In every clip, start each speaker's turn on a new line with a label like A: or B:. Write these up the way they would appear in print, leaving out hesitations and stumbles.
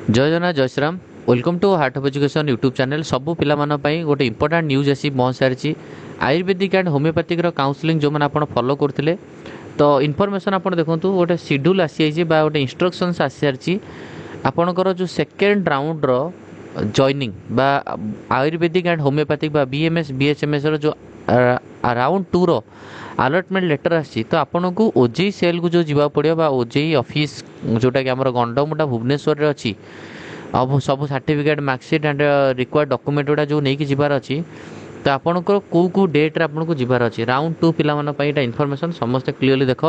A: जय जगन्नाथ जय Shriram welcome to heart of education YouTube channel सबू पिला गोटे इंपोर्टाट न्यूज आसी पहुँच सारी आयुर्वेदिक एंड होमियोपैथिक काउंसलिंग जो मैंने आप फॉलो करते तो इनफॉरमेशन आप देखो गोटे शेड्यूल आसी गोटे इंस्ट्रक्शंस आसी सारी आपणकर जो सेकेंड राउंड जॉइनिंग बा आयुर्वेदिक एंड होमियोपैथिक बा बीएमएस बीएचएमएस जो round to row allotment letter आसी तो आपन को ओजेई सेल को जो जीवा पड़ियो बा ओजेई ऑफिस जोटा कि हमर गंडमुटा भुवनेश्वर रे अछि अब सब certificate marksheet and required document गुडा जो नहीं जीवार अच्छी तो आपंकर कौ डेट रे आपन को जीवार अच्छी राउंड टू पिला इनफॉरमेशन समस्ते क्लीयरली देख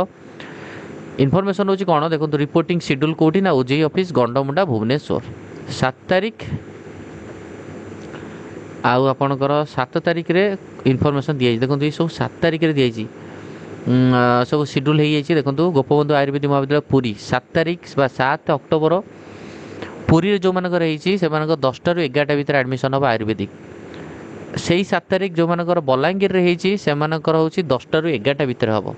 A: इनफॉरमेशन होची कौन देखो रिपोर्टिंग शेड्यूल कोठी ना ओजेई ऑफिस गंडमुटा भुवनेश्वर 7 तारीख आउ आपणकर 7 तारीख रे इनफॉरमेशन दिया देखो ये सब 7 तारीख रे दिया सब शेड्यूल हो जाइए देखो गोपबंधु आयुर्वेदिक महाविद्यालय पुरी 7 तारीख 7 अक्टोबर पुरी जो मानकर से 10टा ରୁ 11ଟା भितर एडमिशन हम आयुर्वेदिक से ही 7 तारीख जो मानकर बलांगीर से मानकर हूँ 10टा ରୁ 11ଟା भितर हम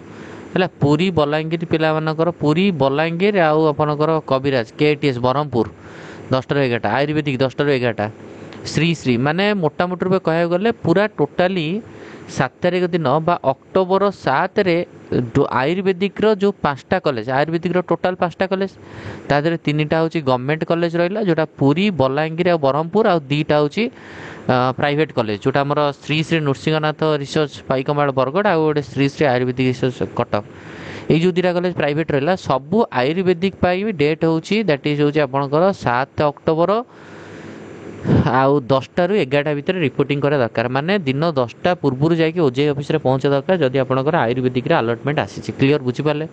A: है पुरी बलांगीर पिला मानकर पुरी बलांगीर आउ आपनकर कविराज केटीएस ब्रह्मपुर 10टा ରୁ 11ଟା आयुर्वेदिक 10टा ରୁ 11ଟା श्री श्री माने मोटामोटी रूप कह गले पूरा टोटाली 7 तारीख दिन बा अक्टोबर 7 रे आयुर्वेदिक जो 5टा कॉलेज आयुर्वेदिक टोटाल 5टा कॉलेज तादरे 3टा हूँ गवर्नमेंट कॉलेज रहा जोटा पुरी बलांगीर और ब्रह्मपुर आउ 2टा हूँ प्राइवेट कॉलेज जोटा आमर श्री श्री नृसिंहनाथ रिसर्च पाइकमाल बरगढ़ आउ गोटे श्री श्री आयुर्वेदिक रिसर्च कटक ये जो 2टा कॉलेज प्राइवेट रहा सबू आयुर्वेदिक डेट हूँ दैट इज हूँ आपंकर 7 अक्टोबर आउ 10टा ରୁ 11ଟା भितर रिपोर्टिंग करा दरकार माने दिन 10टा पूर्व जाकि ओजेई ऑफिस रे पहुंचे दरकार जदि आपनकर आयुर्वेदिक रे अलॉटमेंट आसी क्लियर बुझी पाले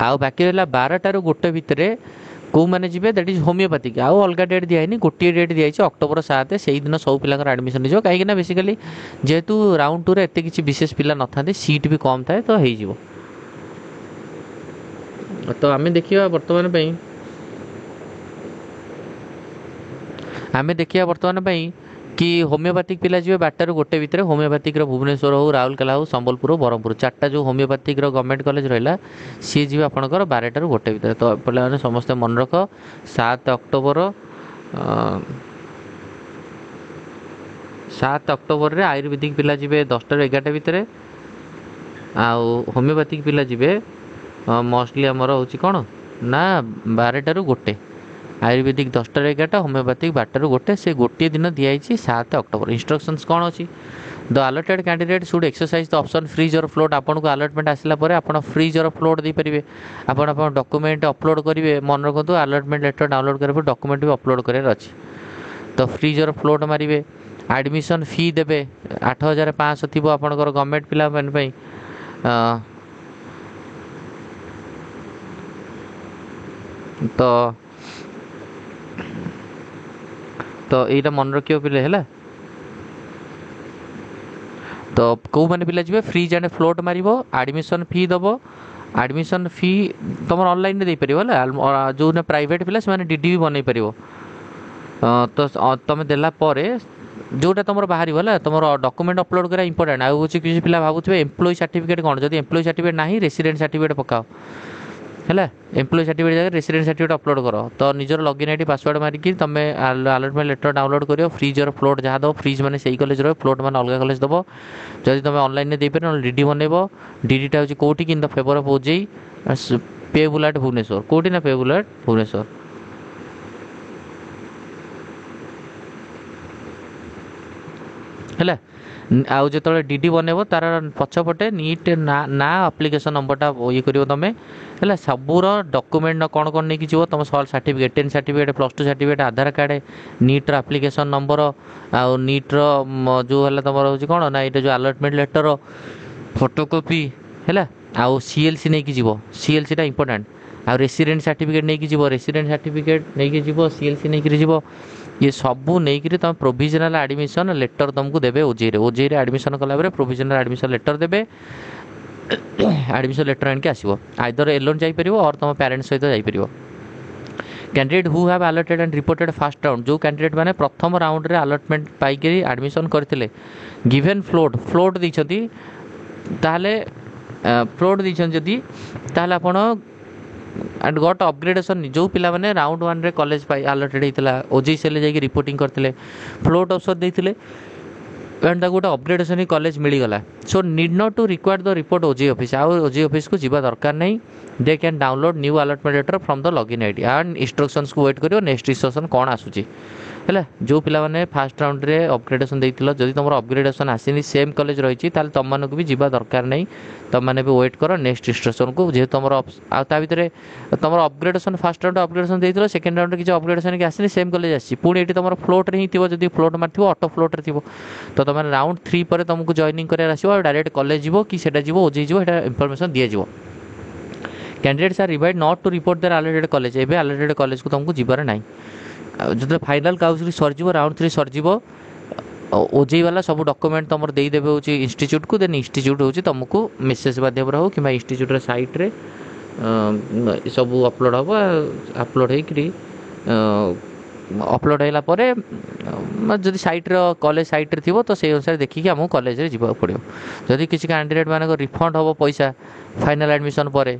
A: आउ बाकी रहला 12टा ରୁ 1 भितर को माने जिबे दैट इज होमियोपैथिक आउ अलगा डेट दिया है गोटे डेट दिया है अक्टोबर 7 से दिन सब पिलांकर एडमिशन हो कहीं बेसिकली जेहेतु राउंड टू रे एते किछि विशेष पिला न थांते सीट भी कम थाए तो हेई जिवो तो आमे देखिबा वर्तमान पई आमे देखिया वर्तमान कि होमियोपैथिक पिला जी 12टा ରୁ 1 भितर होमियोपैथिक भुवनेश्वर हो राउरकेला हो संबलपुर हो ब्रह्मपुर 4टा जो होमियोपैथिक गवर्नमेंट कॉलेज रहा सी जी आपंकर 12टा ରୁ 1 भितर तो पे समस्ते मन रख 7 अक्टोबर 7 अक्टोबर रे आयुर्वेदिक पिला जी 10टा ରୁ 11ଟା भितर आउ होमियोपैथिक पिला जी मोस्टली आमर हूँ कौन ना 12टा ରୁ 1 आयुर्वेदिक 10टा ରୁ 11ଟା होमियोपैथिक 12ଟା ରୁ 1 से गोटे दिन दिखाई 7 अक्टोबर इंस्ट्रक्शंस कौन अच्छी the allotted candidate should exercise the option freeze or float upon को अलॉटमेंट आसला परे आपन फ्रीज और फ्लोट दे परिबे आपन आपन डॉक्यूमेंट अपलोड करिवे मन रखतो अलॉटमेंट लेटर डाउनलोड करबे डॉक्यूमेंट भी अपलोड करे अछि तो freeze or float मारिबे admission fee देबे 8500 थिबो आपन को गवर्नमेंट पिला मन पई तो यहीटा मन रखियो पिले है तो कौ मैंने पिला जी फ्रीज एंड फ्लोट मारिबो एडमिशन फी दबो एडमिशन फी तुम ऑनलाइन दे पारिबो है जो प्राइवेट पिला से डीडी भी बनई पारिबो तो तुम देला परे जोटा तुम बाहर है तुम डॉक्यूमेंट अपलोड करा इंपोर्टेंट आउ किसी पिला भावुवे एम्प्लॉय सर्टिफिकेट कौन जब एम्प्लॉय सर्टिफिकेट ना रेसिडेंट सर्टिफिकेट पकाओ है एम्प्लॉय सर्टिफिकेट जगह रेसिडेंट सर्टिफिकेट अपलोड करो तो निजर लॉगिन आईडी पासवर्ड मारिकी तुम अलॉटमेंट लेटर डाउनलोड करो फ्रीज और फ्लोट जहाँ दो फ्रीज मैंने सही कॉलेज रहो फ्लोट मैंने अलग कॉलेज दब जब तुम ऑनलाइन दे पारे डीडी बनइब डीडीटा हूँ कौटी कि the favour of OJEE payable at Bhubaneswar कौटी ना पेबुल एट भुवनेश्वर है आउ जो डीडी बनइब तार पछपटे नीट ना आप्लिकेशन नंबरटा ये कर तुम है सबूर डॉक्यूमेंट कौन कौन नहीं जीव तुम सर्टिफिकेट 10 सर्टिफिकेट +2 सर्टिफिकेट आधार कार्ड नीट आप्लिकेशन नंबर आउ नीट जो है तुम हूँ कौन ना ये जो अलॉटमेंट लेटर फोटोकॉपी है आउ सीएलसी नहीं जीव सीएलसी टा इंपोर्टेंट आउ रेसिडेंट सर्टिफिकेट नहीं जीव रेसिडेंट सर्टिफिकेट नहीं जीव सीएलसी नहीं जीव ये सबू नहीं तुम प्रोविजनल एडमिशन लेटर तुमको देवे ओजेई रे एडमिशन कला प्रोविजनल एडमिशन लेटर देवे एडमिशन लेटर आनिक आसो आइदर एलोन जापर और तुम पेरेंट्स सहित जापर candidate who have allotted and reported first round जो कैंडिडेट मैंने प्रथम राउंड रे अलॉटमेंट पाइक एडमिशन करते गिवेन फ्लोट फ्लोट देते फ्लोट देते आपड़ एंड गट अपग्रेडेसन जो पिला माने राउंड 1 रे कॉलेज पाई अलॉटेड होइतला ओजेईसीएल जाई रिपोर्टिंग करथिले फ्लोट अवसर देथिले एंड द गोटे अपग्रेडेसन कॉलेज मिलगला so need not to require the report OJEE office आ ओजेई ऑफिस को जीवा दरकार नहीं they can download new allotment letter from the login ID and instructions को वेट करियो नेक्स्ट इंस्ट्रक्शन कोन आसुची है जो पिलाने फास्ट राउंड रे अपग्रेडेसन देथिलो जदि तुम अपग्रेडेसन आसीनी सेम कॉलेज रही ताल तुम मानक भी जीवा दरकार नहीं तुम मैंने भी वेट कर नेक्स्ट इंस्ट्रक्शन को जेहे तुम ता भितर तुम अपग्रेडेसन फास्ट राउंड अपग्रेडेसन देथिलो सेकंड राउंड किसी अपग्रेडेसन के आसीनी सेम कॉलेज आसी पुणी ये तुम फ्लोट रे ही थी जदि फ्लोट मार ऑटो फ्लोट रे थी तो तुम राउंड 3 पर तुमको जॉइनिंग कर आसो डायरेक्ट कॉलेज जीवो कि सेटा जीवो ओजेई जीवो एटा इंफॉर्मेशन दिया जीवो कैंडिडेट्स आर रिवाइड not to report their allotted college एबे अलॉटेड कॉलेज को तुमको जीवार नहीं जो फाइनाल काउंसिल सरजिव राउंड 3 सरजिव ओजेई वाला सब डॉक्यूमेंट तुम देदेवे हूँ इंस्टीट्यूट को देन इंस्टीट्यूट हूँ तुमको मेसेज माध्यम हो कि इंस्टीट्यूट साइट रे सब अपलोड हम अपलोड अपलोड होगा जदि सैट्र कॉलेज सैट्रे थी तो से अनुसार देखिए आमको कॉलेज जावा पड़ो जदि किसी कैंडिडेट मान रिफंड हम पैसा फाइनाल एडमिशन पर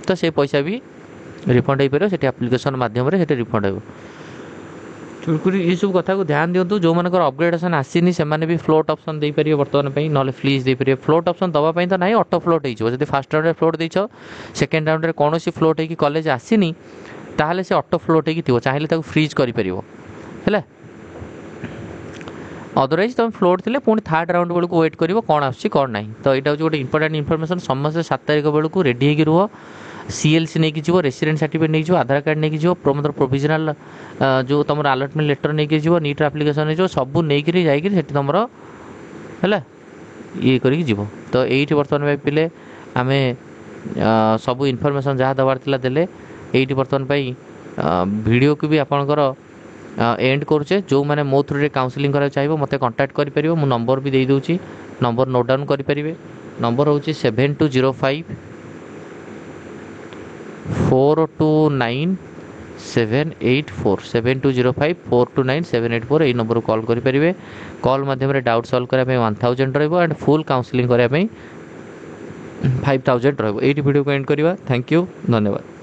A: तो से पैसा भी रिफंड हो पारे एप्लिकेशन मध्यम रिफंड हो चुड़कुरी ये सब कथा को ध्यान दिंतु जो मान अपग्रेडेसन आसीनी से भी फ्लोट ऑप्शन दे पारे बर्तमान ना फ्लीज दे पारे फ्लोट ऑप्शन दवाई तो ना ऑटो फ्लोट हो फास्ट राउंड फ्लोट देछ सेकेंड राउंड में कौन फ्लोट हो कॉलेज आसीनी ताहले से ऑटो फ्लोट हो चाहिए फ्रीज कर अदरवाइज तुम फ्लोट थे पुणी थर्ड राउंड बेलू वेट कर कौन आसूँ कौन ना तो यहाँ हूँ गोटे इंपोर्टाट इनफर्मेशन समस्त 7 तारीख बेलू रेडी हो रुह सीएलसी नहीं जीव रेसिडेंट सर्टिफिकेट नहीं जीव आधार कार्ड नहीं जीव मतलब प्रोविजनल जो तुम अलॉटमेंट लेटर नहीं जीव नीट एप्लिकेशन नहीं सब नहीं जाइए तुम है ये करी जीव तो ये बर्तमान पिले आम सब इनफर्मेशन जहाँ दबार देले ये बर्तमान वीडियो को भी आपणकर एंड करुचे जो मैंने मो थ्रू रे काउंसलिंग करा चाहिए मत कांटेक्ट करें मो नंबर भी दे दूची नंबर नोट डाउन करेंगे नंबर हूँ 7205 429 784 7205 429 784 यही नंबर को कॉल करेंगे कॉल माध्यम डाउट सॉल्व करने 1000 रहा एंड फुल काउंसलिंग करने 5000 रही वीडियो को एंड करवा थैंक यू धन्यवाद।